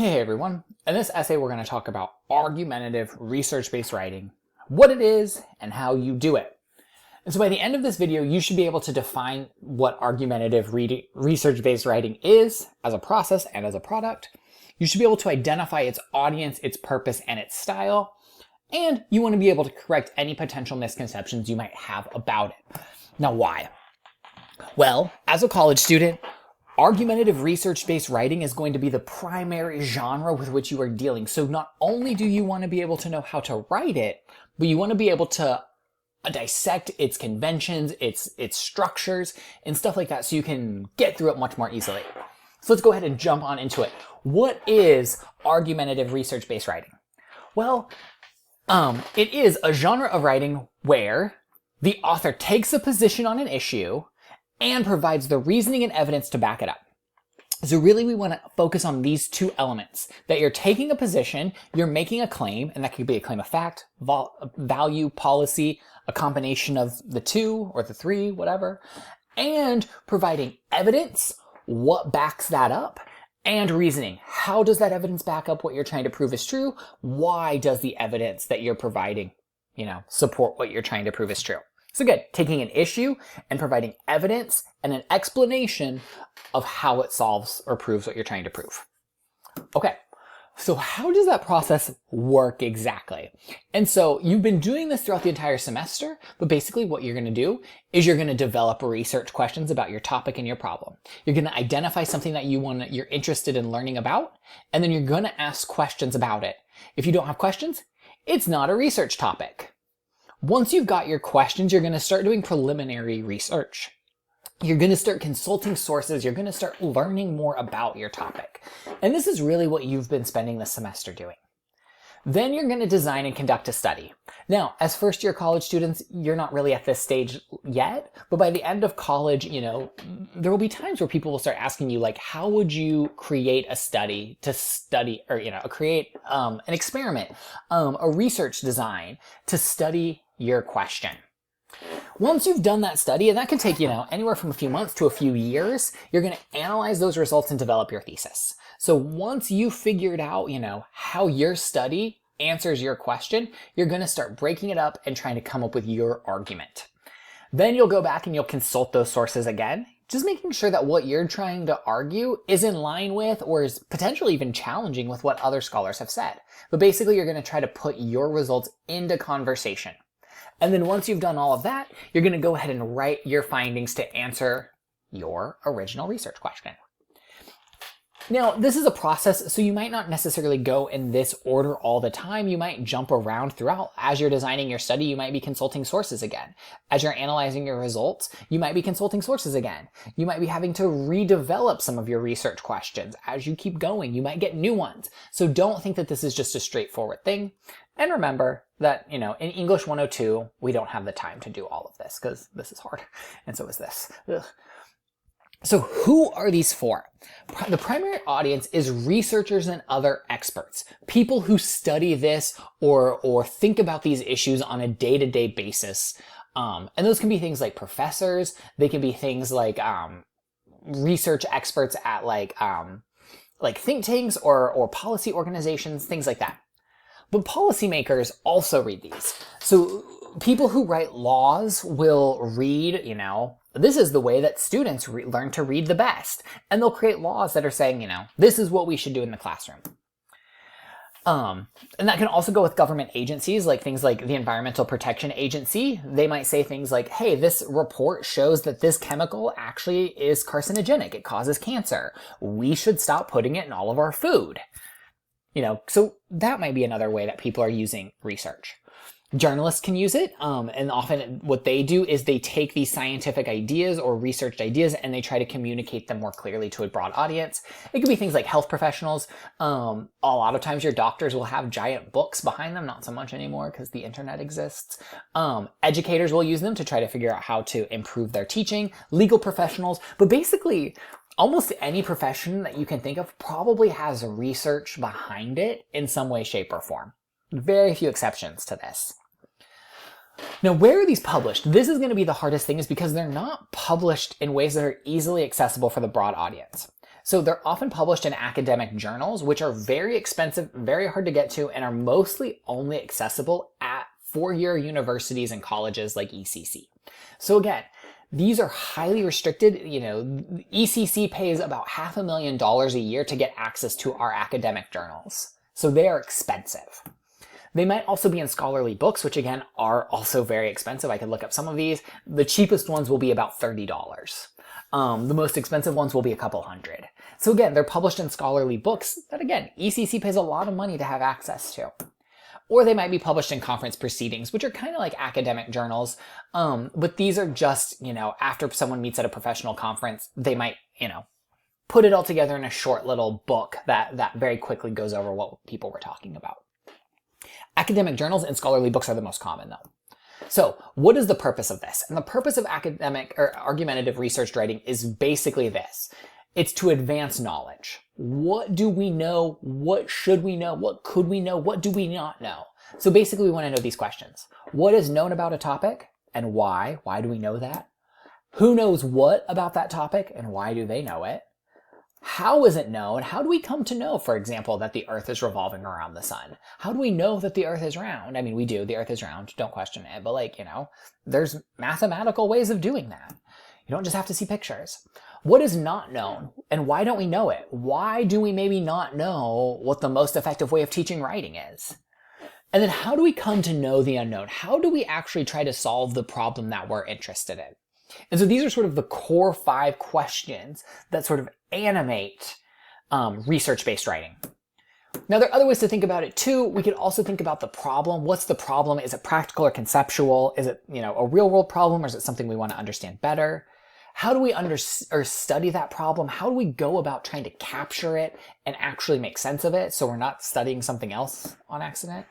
Hey everyone, in this essay we're going to talk about argumentative research-based writing, what it is, and how you do it. And so by the end of this video, you should be able to define what argumentative research-based writing is as a process and as a product. You should be able to identify its audience, its purpose, and its style. And you want to be able to correct any potential misconceptions you might have about it. Now, why? Well, as a college student, argumentative research-based writing is going to be the primary genre with which you are dealing. So not only do you want to be able to know how to write it, but you want to be able to dissect its conventions, its structures, and stuff like that so you can get through it much more easily. So let's go ahead and jump on into it. What is argumentative research-based writing? Well, it is a genre of writing where the author takes a position on an issue and provides the reasoning and evidence to back it up. So really we want to focus on these two elements, that you're taking a position, you're making a claim, and that could be a claim of fact, value, policy, a combination of the two or the three, whatever, and providing evidence, what backs that up, and reasoning. How does that evidence back up what you're trying to prove is true? Why does the evidence that you're providing, support what you're trying to prove is true? So again, taking an issue and providing evidence and an explanation of how it solves or proves what you're trying to prove. Okay, so how does that process work exactly? And so you've been doing this throughout the entire semester, but basically what you're going to do is you're going to develop research questions about your topic and your problem. You're going to identify something that you're interested in learning about, and then you're going to ask questions about it. If you don't have questions, it's not a research topic. Once you've got your questions, you're going to start doing preliminary research. You're going to start consulting sources. You're going to start learning more about your topic. And this is really what you've been spending the semester doing. Then you're going to design and conduct a study. Now, as first-year college students, you're not really at this stage yet, but by the end of college, there will be times where people will start asking you, like, how would you create a study to study, or, create an experiment, a research design to study your question. Once you've done that study, and that can take, anywhere from a few months to a few years, you're going to analyze those results and develop your thesis. So once you figured out, how your study answers your question, you're going to start breaking it up and trying to come up with your argument. Then you'll go back and you'll consult those sources again, just making sure that what you're trying to argue is in line with or is potentially even challenging with what other scholars have said. But basically, you're going to try to put your results into conversation. And then once you've done all of that, you're going to go ahead and write your findings to answer your original research question. Now, this is a process, so you might not necessarily go in this order all the time. You might jump around throughout. As you're designing your study, you might be consulting sources again. As you're analyzing your results, you might be consulting sources again. You might be having to redevelop some of your research questions. As you keep going, you might get new ones. So don't think that this is just a straightforward thing. And remember that, in English 102, we don't have the time to do all of this because this is hard. And so is this. Ugh. So who are these for? The primary audience is researchers and other experts, people who study this or think about these issues on a day-to-day basis. And those can be things like professors. They can be things like research experts at like think tanks or policy organizations, things like that. But policymakers also read these. So people who write laws will read, this is the way that students learn to read the best. And they'll create laws that are saying, this is what we should do in the classroom. And that can also go with government agencies, like things like the Environmental Protection Agency. They might say things like, hey, this report shows that this chemical actually is carcinogenic. It causes cancer. We should stop putting it in all of our food. So that might be another way that people are using research. Journalists can use it, and often what they do is they take these scientific ideas or researched ideas and they try to communicate them more clearly to a broad audience. It could be things like health professionals. A lot of times your doctors will have giant books behind them, not so much anymore because the internet exists. Educators will use them to try to figure out how to improve their teaching. Legal professionals, but basically almost any profession that you can think of probably has research behind it in some way, shape, or form. Very few exceptions to this. Now, where are these published? This is going to be the hardest thing, is because they're not published in ways that are easily accessible for the broad audience. So they're often published in academic journals, which are very expensive, very hard to get to, and are mostly only accessible at four-year universities and colleges like ECC. So again, these are highly restricted. ECC pays about $500,000 a year to get access to our academic journals. So they are expensive. They might also be in scholarly books, which again are also very expensive. I could look up some of these. The cheapest ones will be about $30. The most expensive ones will be a couple hundred. So again, they're published in scholarly books that again, ECC pays a lot of money to have access to. Or they might be published in conference proceedings, which are kind of like academic journals. But these are just, after someone meets at a professional conference, they might, put it all together in a short little book that very quickly goes over what people were talking about. Academic journals and scholarly books are the most common though. So what is the purpose of this? And the purpose of academic or argumentative research writing is basically this. It's to advance knowledge. What do we know? What should we know? What could we know? What do we not know? So basically we want to know these questions. What is known about a topic and why? Why do we know that? Who knows what about that topic and why do they know it? How is it known? How do we come to know, for example, that the Earth is revolving around the sun? How do we know that the Earth is round? I mean, we do. The Earth is round. Don't question it. But there's mathematical ways of doing that. You don't just have to see pictures. What is not known and why don't we know it? Why do we maybe not know what the most effective way of teaching writing is? And then how do we come to know the unknown? How do we actually try to solve the problem that we're interested in? And so these are sort of the core 5 questions that sort of animate research-based writing. Now, there are other ways to think about it too. We could also think about the problem. What's the problem? Is it practical or conceptual? Is it, a real-world problem, or is it something we want to understand better? How do we study that problem? How do we go about trying to capture it and actually make sense of it so we're not studying something else on accident?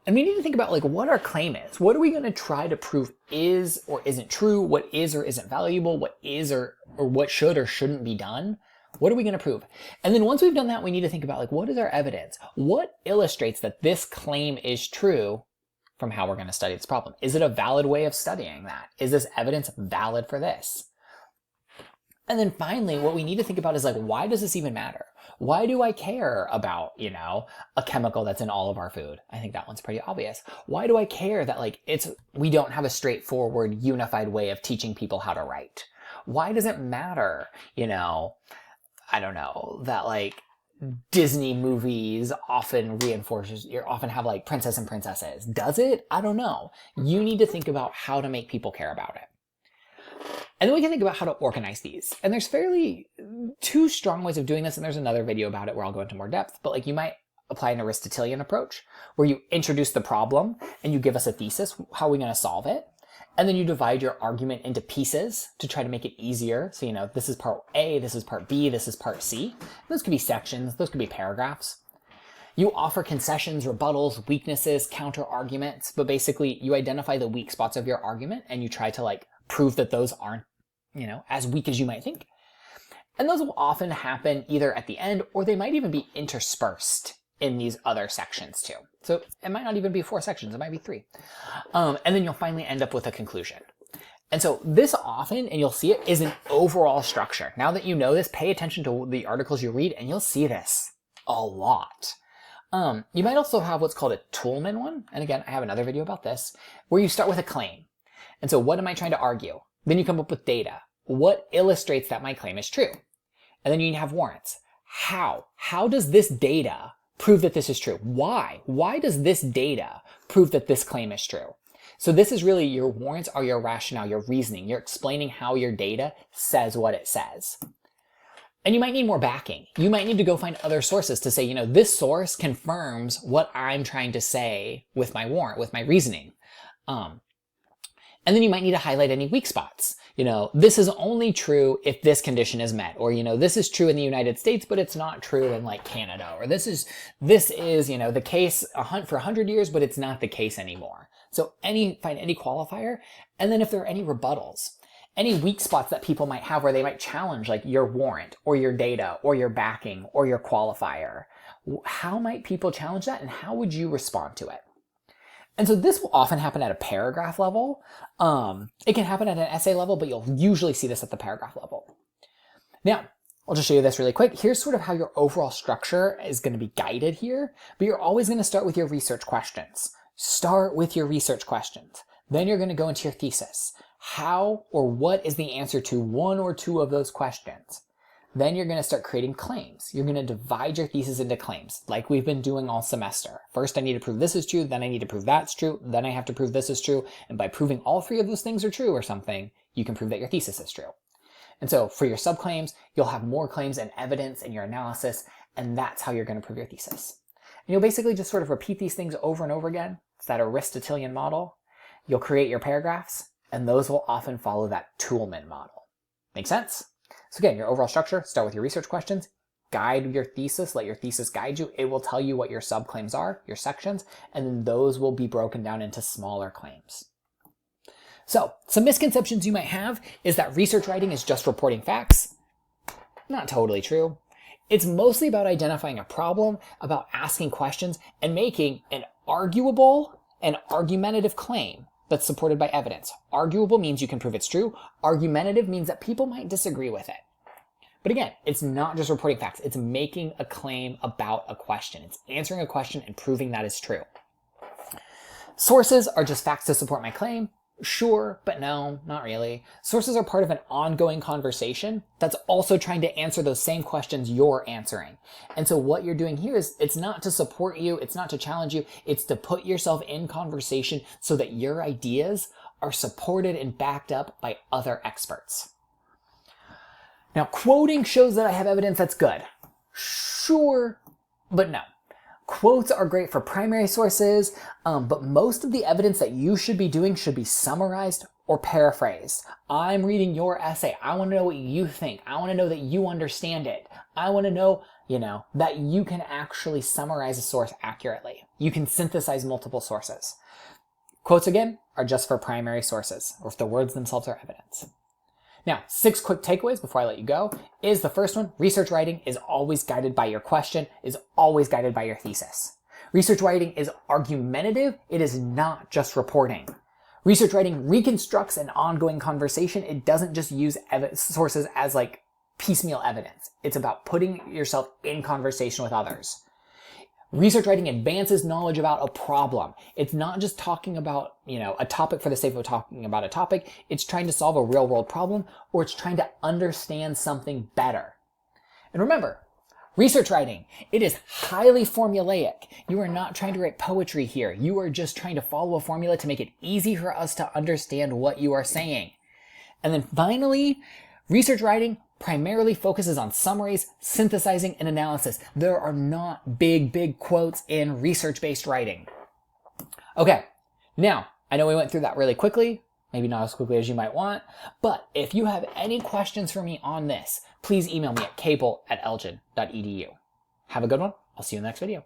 And we need to think about what our claim is. What are we going to try to prove is or isn't true? What is or isn't valuable? What is or what should or shouldn't be done? What are we going to prove? And then once we've done that, we need to think about what is our evidence? What illustrates that this claim is true from how we're going to study this problem? Is it a valid way of studying that? Is this evidence valid for this? And then finally, what we need to think about is why does this even matter? Why do I care about, a chemical that's in all of our food? I think that one's pretty obvious. Why do I care that we don't have a straightforward, unified way of teaching people how to write? Why does it matter, I don't know, that Disney movies often have princess and princesses? Does it? I don't know. You need to think about how to make people care about it. And then we can think about how to organize these. And there's fairly 2 strong ways of doing this, and there's another video about it where I'll go into more depth, but you might apply an Aristotelian approach where you introduce the problem and you give us a thesis. How are we going to solve it? And then you divide your argument into pieces to try to make it easier. So, this is part A, this is part B, this is part C. Those could be sections, those could be paragraphs. You offer concessions, rebuttals, weaknesses, counter arguments, but basically you identify the weak spots of your argument and you try to prove that those aren't, as weak as you might think. And those will often happen either at the end or they might even be interspersed in these other sections too. So it might not even be 4 sections, it might be 3. And then you'll finally end up with a conclusion. And so this often, and you'll see it, is an overall structure. Now that you know this, pay attention to the articles you read and you'll see this a lot. You might also have what's called a Toulmin one. And again, I have another video about this, where you start with a claim. And so what am I trying to argue? Then you come up with data. What illustrates that my claim is true? And then you have warrants. How? How does this data prove that this is true? Why? Why does this data prove that this claim is true? So this is really your warrants are your rationale, your reasoning. You're explaining how your data says what it says. And you might need more backing. You might need to go find other sources to say, this source confirms what I'm trying to say with my warrant, with my reasoning. And then you might need to highlight any weak spots. This is only true if this condition is met, or, this is true in the United States, but it's not true in Canada, or this is, the case for 100 years, but it's not the case anymore. So find any qualifier. And then if there are any rebuttals, any weak spots that people might have where they might challenge your warrant or your data or your backing or your qualifier, how might people challenge that and how would you respond to it? And so this will often happen at a paragraph level. It can happen at an essay level, but you'll usually see this at the paragraph level. Now, I'll just show you this really quick. Here's sort of how your overall structure is going to be guided here, but you're always going to start with your research questions. Start with your research questions. Then you're going to go into your thesis. How or what is the answer to one or two of those questions? Then you're going to start creating claims. You're going to divide your thesis into claims, like we've been doing all semester. First, I need to prove this is true, then I need to prove that's true, then I have to prove this is true, and by proving all three of those things are true or something, you can prove that your thesis is true. And so for your subclaims, you'll have more claims and evidence in your analysis, and that's how you're going to prove your thesis. And you'll basically just sort of repeat these things over and over again. It's that Aristotelian model. You'll create your paragraphs, and those will often follow that Toulmin model. Make sense? So again, your overall structure, start with your research questions, guide your thesis, let your thesis guide you. It will tell you what your subclaims are, your sections, and then those will be broken down into smaller claims. So some misconceptions you might have is that research writing is just reporting facts. Not totally true. It's mostly about identifying a problem, about asking questions, and making an arguable and argumentative claim that's supported by evidence. Arguable means you can prove it's true. Argumentative means that people might disagree with it. But again, it's not just reporting facts. It's making a claim about a question. It's answering a question and proving that is true. Sources are just facts to support my claim. Sure, but no, not really. Sources are part of an ongoing conversation that's also trying to answer those same questions you're answering. And so what you're doing here is it's not to support you, it's not to challenge you, it's to put yourself in conversation so that your ideas are supported and backed up by other experts. Now, quoting shows that I have evidence that's good. Sure, but no. Quotes are great for primary sources, but most of the evidence that you should be doing should be summarized or paraphrased. I'm reading your essay. I want to know what you think. I want to know that you understand it. I want to know, that you can actually summarize a source accurately. You can synthesize multiple sources. Quotes, again, are just for primary sources, or if the words themselves are evidence. Now, 6 quick takeaways before I let you go is the first one, research writing is always guided by your question, is always guided by your thesis. Research writing is argumentative, it is not just reporting. Research writing reconstructs an ongoing conversation, it doesn't just use sources as like piecemeal evidence. It's about putting yourself in conversation with others. Research writing advances knowledge about a problem. It's not just talking about, a topic for the sake of talking about a topic. It's trying to solve a real world problem, or it's trying to understand something better. And remember, research writing, it is highly formulaic. You are not trying to write poetry here. You are just trying to follow a formula to make it easy for us to understand what you are saying. And then finally, research writing primarily focuses on summaries, synthesizing, and analysis. There are not big quotes in research-based writing. Okay, now, I know we went through that really quickly, maybe not as quickly as you might want, but if you have any questions for me on this, please email me at cable@elgin.edu. Have a good one. I'll see you in the next video.